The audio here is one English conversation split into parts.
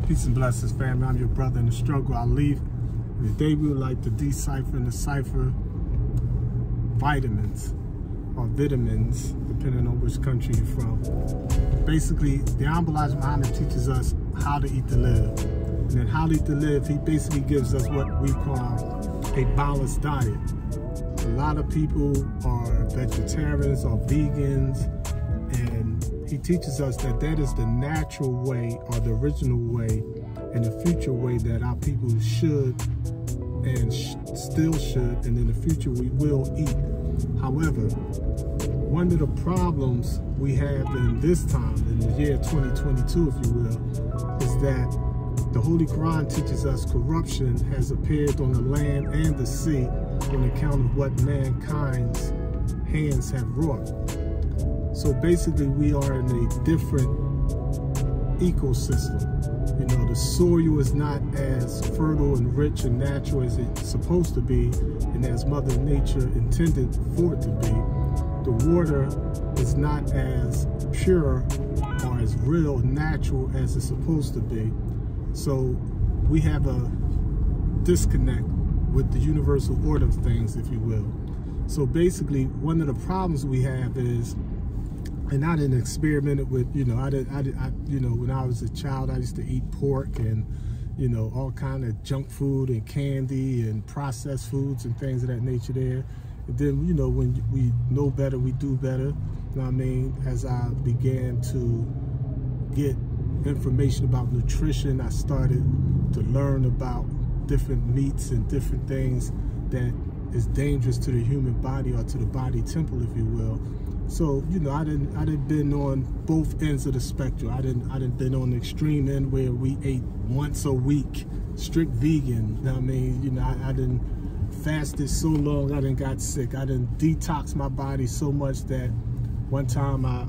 Peace and blessings, family. I'm your brother in the struggle, Ali. And today we would like to decipher and decipher vitamins or vitamins, depending on which country you're from. Basically, the Honorable Elijah Muhammad teaches us how to eat to live. And then how to eat to live, he basically gives us what we call a balanced diet. A lot of people are vegetarians or vegans, and he teaches us that that is the natural way or the original way and the future way that our people should and still should, and in the future we will eat. However, one of the problems we have in this time, in the year 2022, if you will, is that the Holy Quran teaches us corruption has appeared on the land and the sea on account of what mankind's hands have wrought. So basically, we are in a different ecosystem. You know, the soil is not as fertile and rich and natural as it's supposed to be, and as Mother Nature intended for it to be. The water is not as pure or as real, natural as it's supposed to be. So we have a disconnect with the universal order of things, if you will. So basically, one of the problems we have is, and I didn't experiment with, you know, you know, when I was a child, I used to eat pork and, you know, all kind of junk food and candy and processed foods and things of that nature there. And then, you know, when we know better, we do better. You know what I mean? As I began to get information about nutrition, I started to learn about different meats and different things that is dangerous to the human body or to the body temple, if you will. So, you know, I didn't been on both ends of the spectrum. I didn't been on the extreme end where we ate once a week, strict vegan. You know what I mean? You know, I didn't fasted so long, I didn't got sick. I didn't detox my body so much that one time I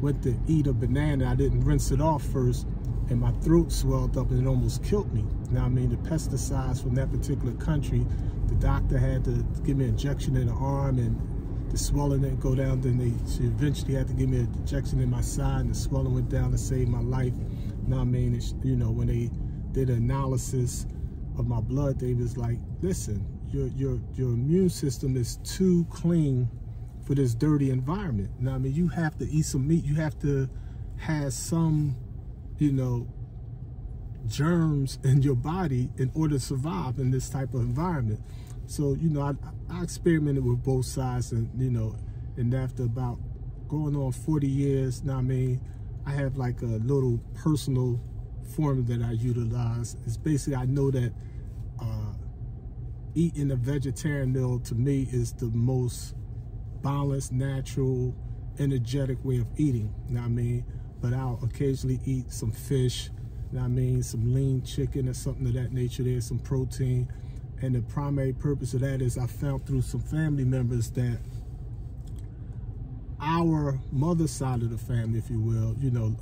went to eat a banana, I didn't rinse it off first, and my throat swelled up and it almost killed me. Now, I mean, the pesticides from that particular country, the doctor had to give me an injection in the arm, and the swelling didn't go down. Then she eventually had to give me an injection in my side, and the swelling went down to save my life. Now, I mean, you know, when they did an analysis of my blood, they was like, listen, your immune system is too clean for this dirty environment. Now, I mean, you have to eat some meat. You have to have some, you know, germs in your body in order to survive in this type of environment. So, you know, I experimented with both sides, and, you know, and after about going on 40 years, now, I mean, I have like a little personal formula that I utilize. It's basically, I know that eating a vegetarian meal to me is the most balanced, natural, energetic way of eating. You know what I mean? But I'll occasionally eat some fish, you know what I mean, some lean chicken or something of that nature there, some protein. And the primary purpose of that is I found through some family members that our mother's side of the family, if you will, you know,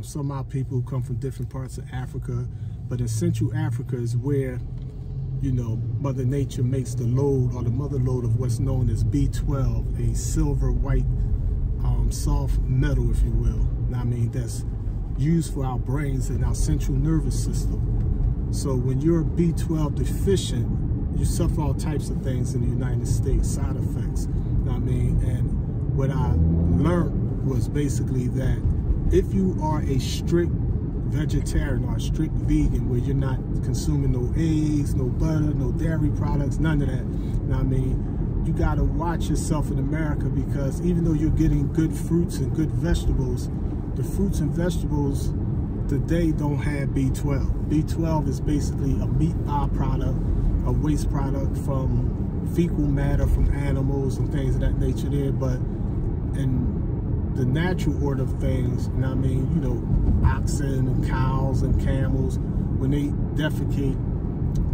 some of our people come from different parts of Africa, but in Central Africa is where, you know, Mother Nature makes the load, or the mother load, of what's known as B-12, a silver white soft metal, if you will. Now, I mean, that's used for our brains and our central nervous system. So when you're B-12 deficient, you suffer all types of things in the United States, side effects. You know what I mean? And what I learned was basically that if you are a strict vegetarian or a strict vegan, where you're not consuming no eggs, no butter, no dairy products, none of that, you know what I mean? You gotta watch yourself in America, because even though you're getting good fruits and good vegetables, the fruits and vegetables today don't have B-12. B-12 is basically a meat byproduct, a waste product from fecal matter from animals and things of that nature there. But in the natural order of things, you know what I mean, you know, oxen and cows and camels, when they defecate,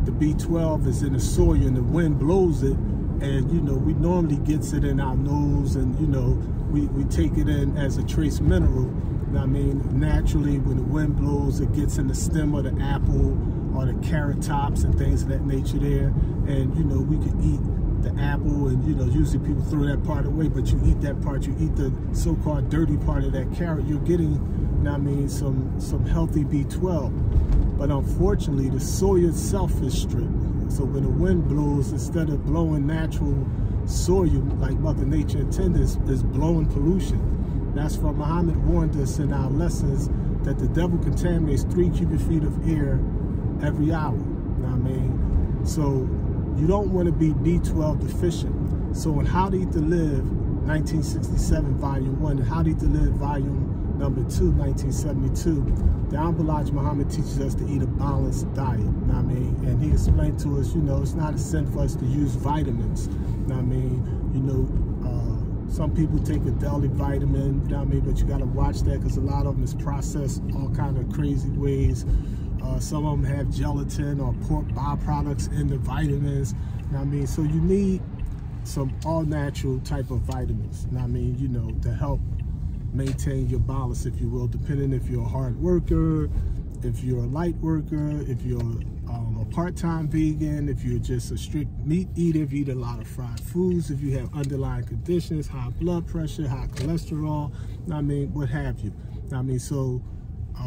the B-12 is in the soil and the wind blows it, and, you know, we normally gets it in our nose, and, you know, we take it in as a trace mineral. I mean, naturally, when the wind blows, it gets in the stem of the apple or the carrot tops and things of that nature there. And, you know, we can eat the apple, and, you know, usually people throw that part away, but you eat that part, you eat the so-called dirty part of that carrot, you're getting I mean, some healthy B12. But unfortunately, the soil itself is stripped. So when the wind blows, instead of blowing natural soil like Mother Nature intended, is blowing pollution. That's why Muhammad warned us in our lessons that the devil contaminates 3 cubic feet of air every hour. You know what I mean? So you don't want to be B12 deficient. So in How to Eat to Live, 1967, Volume 1, and How to Eat to Live, Volume Number 2, 1972, the Elijah Muhammad teaches us to eat a balanced diet. You know what I mean? And he explained to us, you know, it's not a sin for us to use vitamins. You know what I mean? You know, some people take a daily vitamin, you know what I mean? But you got to watch that because a lot of them is processed all kind of crazy ways. Some of them have gelatin or pork byproducts in the vitamins. You know what I mean? So you need some all-natural type of vitamins. You know what I mean? You know, to help maintain your balance, if you will, depending if you're a hard worker, if you're a light worker, if you're a part-time vegan, if you're just a strict meat eater, if you eat a lot of fried foods, if you have underlying conditions, high blood pressure, high cholesterol, I mean, what have you. I mean, so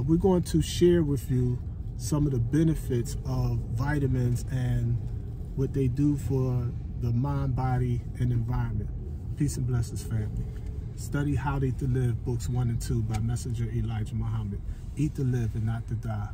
we're going to share with you some of the benefits of vitamins and what they do for the mind, body, and environment. Peace and blessings, family. Study How to Eat to Live, books 1 and 2 by Messenger Elijah Muhammad. Eat to live and not to die.